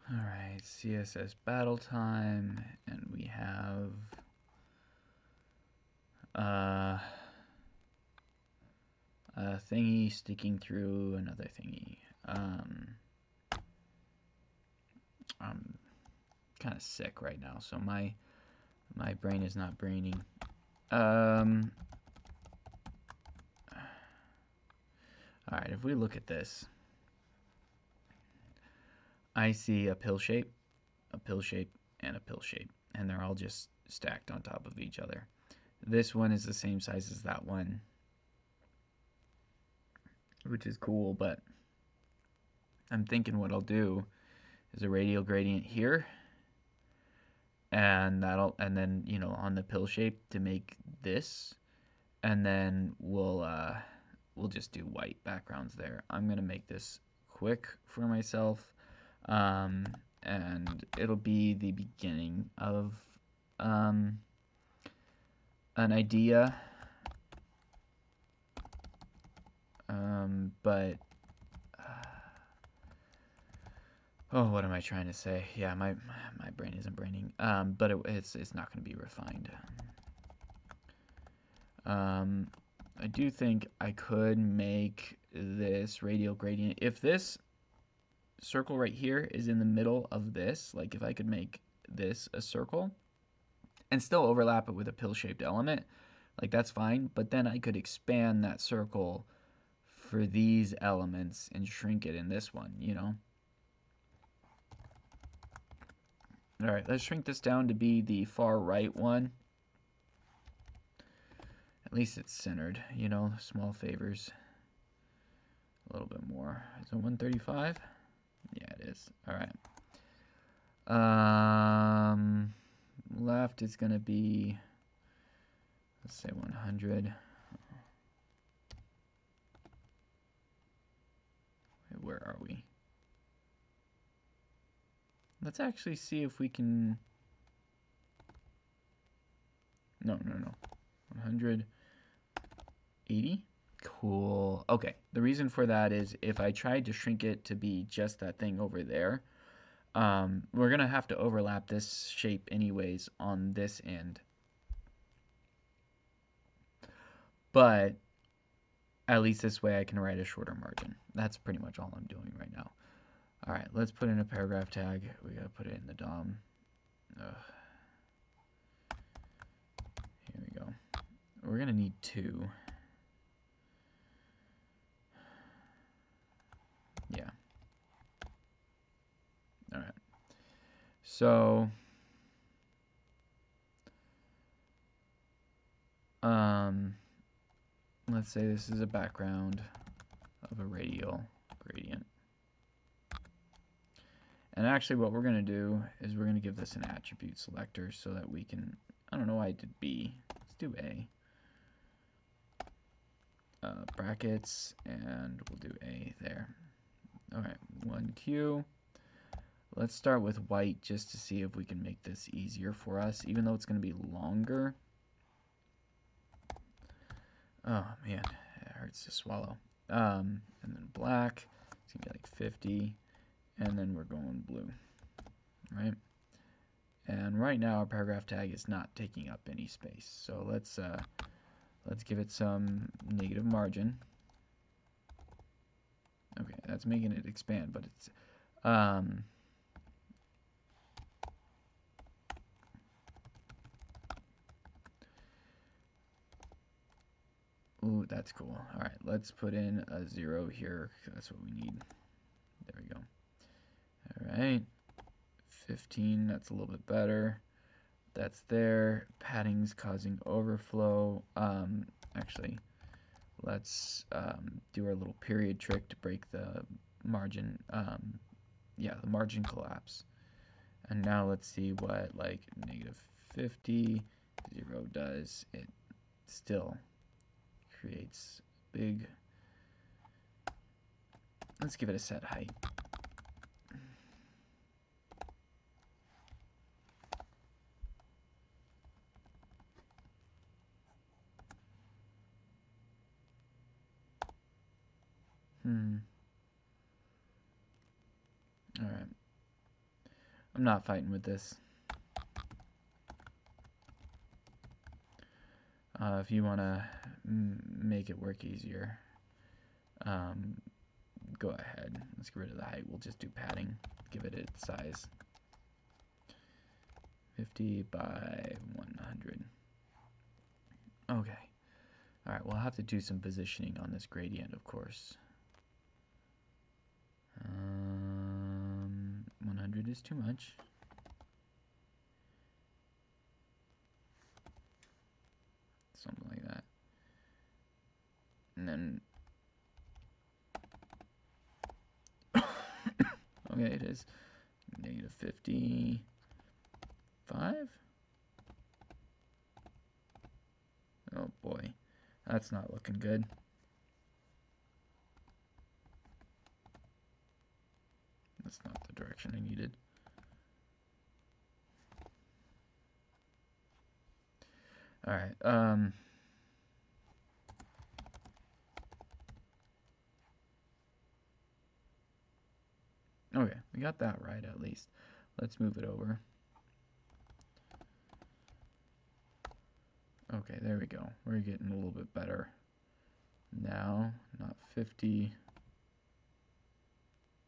Alright, CSS battle time, and we have a thingy sticking through another thingy. I'm kind of sick right now, so my brain is not braining. Alright, if we look at this, I see a pill shape, and a pill shape, and they're all just stacked on top of each other. This one is the same size as that one, which is cool, but I'm thinking what I'll do is a radial gradient here, and then on the pill shape to make this, and then we'll just do white backgrounds there. I'm gonna make this quick for myself, and it'll be the beginning of an idea, but oh, what am I trying to say? Yeah, my brain isn't braining, but it's not going to be refined. I do think I could make this radial gradient. If this circle right here is in the middle of this, like if I could make this a circle and still overlap it with a pill-shaped element, like that's fine, but then I could expand that circle for these elements and shrink it in this one, you know? Alright, let's shrink this down to be the far right one. At least it's centered, you know, small favors. A little bit more. Is it 135? Yeah, it is. Alright. Left is going to be, let's say 100. Wait, where are we? Let's actually see if we can... No. 180? Cool. Okay, the reason for that is if I tried to shrink it to be just that thing over there, we're going to have to overlap this shape anyways on this end. But at least this way I can write a shorter margin. That's pretty much all I'm doing right now. All right, let's put in a paragraph tag. We got to put it in the DOM. Here we go. We're going to need 2. Yeah. All right. So, let's say this is a background of a radial gradient. And actually what we're going to do is we're going to give this an attribute selector so that we can, I don't know why I did B. Let's do A. Brackets, and we'll do A there. Alright, 1Q. Let's start with white just to see if we can make this easier for us, even though it's going to be longer. Oh man, it hurts to swallow. And then black, it's going to be like 50, and then we're going blue, right? And right now our paragraph tag is not taking up any space, so let's give it some negative margin. Okay, that's making it expand, but it's ooh, that's cool. All right, let's put in a 0 here. That's what we need. There we go. All right, 15. That's a little bit better. That's there. Padding's causing overflow. Actually, let's do our little period trick to break the margin. Yeah, the margin collapse. And now let's see what like negative 50, 0 does. It still creates big. Let's give it a set height. All right. I'm not fighting with this. If you want to make it work easier, go ahead. Let's get rid of the height. We'll just do padding. Give it its size. 50 by 100. Okay. Alright, we'll have to do some positioning on this gradient, of course. 100 is too much. Something like that. And then okay, it is negative 55. Oh boy, that's not looking good. That's not the direction I needed. All right. Okay, we got that right at least. Let's move it over. Okay, there we go. We're getting a little bit better now. Not 50.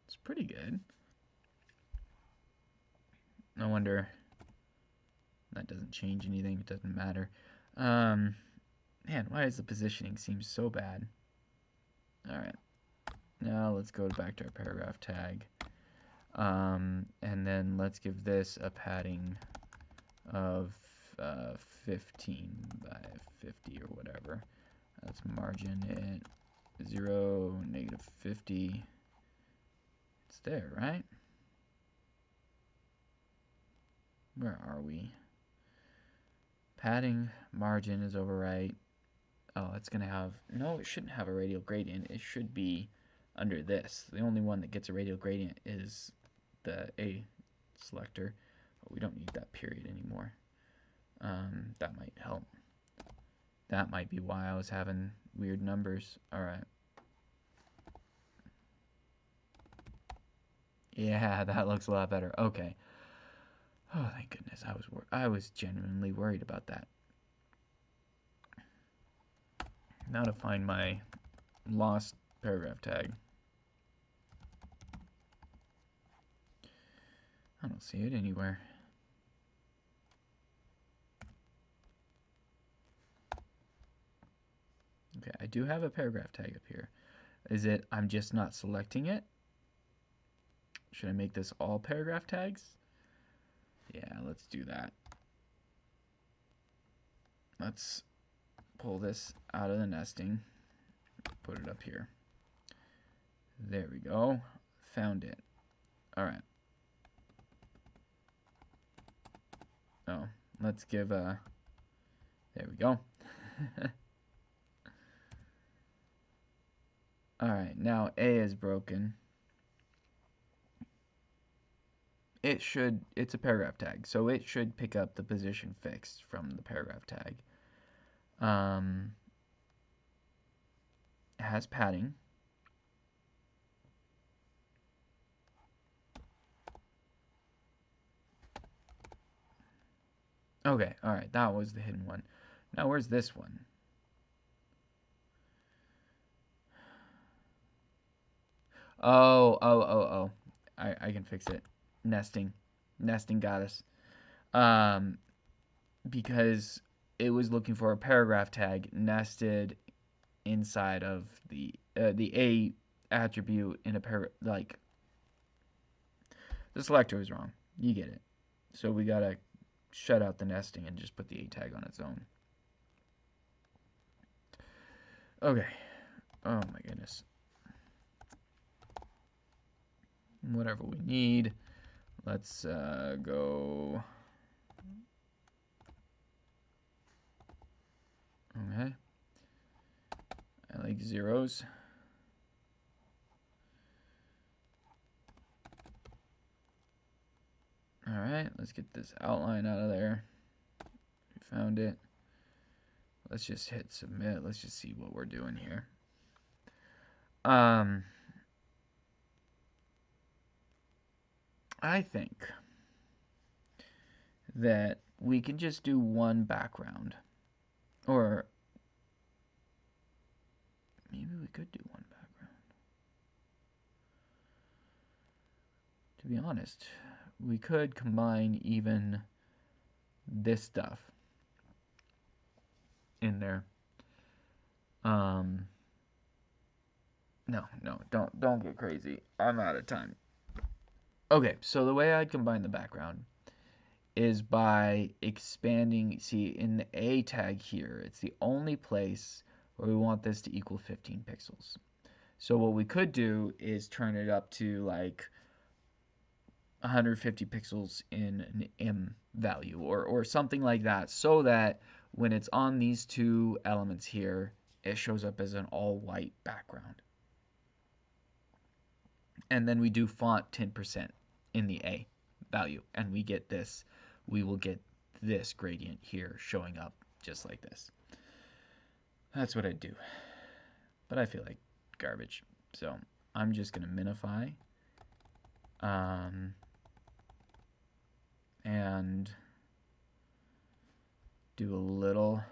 It's pretty good. I wonder. That doesn't change anything. It doesn't matter. Man, why does the positioning seem so bad? All right. Now let's go back to our paragraph tag. And then let's give this a padding of 15 by 50 or whatever. Let's margin it 0, negative 50. It's there, right? Where are we? Padding margin is overwrite. Oh, it's going to have... No, it shouldn't have a radial gradient. It should be under this. The only one that gets a radial gradient is the A selector. But we don't need that period anymore. That might help. That might be why I was having weird numbers. Alright. Yeah, that looks a lot better. Okay. Oh, thank goodness. I was genuinely worried about that. Now to find my lost paragraph tag. I don't see it anywhere. Okay, I do have a paragraph tag up here. Is it I'm just not selecting it? Should I make this all paragraph tags? Yeah, let's do that. Let's pull this out of the nesting. Put it up here. There we go. Found it. Alright. Oh, let's give a... There we go. Alright, now A is broken. It's a paragraph tag, so it should pick up the position fixed from the paragraph tag. It has padding. Okay, alright, that was the hidden one. Now where's this one? Oh. I can fix it. Nesting. Nesting got us. Because it was looking for a paragraph tag nested inside of the A attribute in a paragraph. Like, the selector was wrong. You get it. So we gotta shut out the nesting and just put the A tag on its own. Okay. Oh my goodness. Whatever we need. Let's go. Okay. I like zeros. Alright, let's get this outline out of there. We found it. Let's just hit submit. Let's just see what we're doing here. I think that we can just do one background. Or maybe we could do one background. To be honest, we could combine even this stuff in there. No, don't get crazy. I'm out of time. Okay, so the way I'd combine the background is by expanding. See, in the A tag here, it's the only place where we want this to equal 15 pixels. So what we could do is turn it up to like 150 pixels in an M value or something like that, so that when it's on these two elements here, it shows up as an all white background. And then we do font 10% in the A value, and we get this. We will get this gradient here showing up just like this. That's what I'd do. But I feel like garbage, so I'm just gonna minify and do a little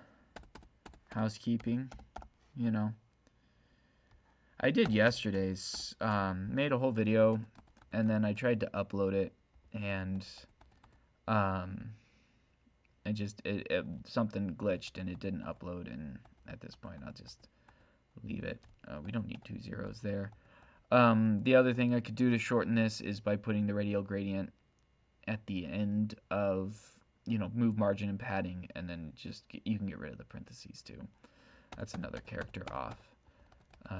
housekeeping, you know. I did yesterday's, made a whole video, and then I tried to upload it, and something glitched and it didn't upload, and at this point I'll just leave it. We don't need 2 zeros there. The other thing I could do to shorten this is by putting the radial gradient at the end of, move margin and padding, and then you can get rid of the parentheses too. That's another character off.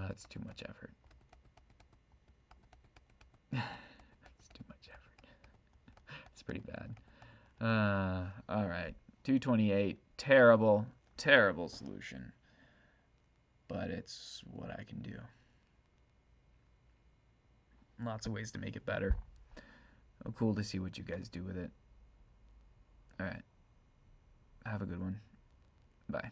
It's too much effort. It's too much effort. It's pretty bad. Alright. 228. Terrible, terrible solution. But it's what I can do. Lots of ways to make it better. Oh, cool to see what you guys do with it. Alright. Have a good one. Bye.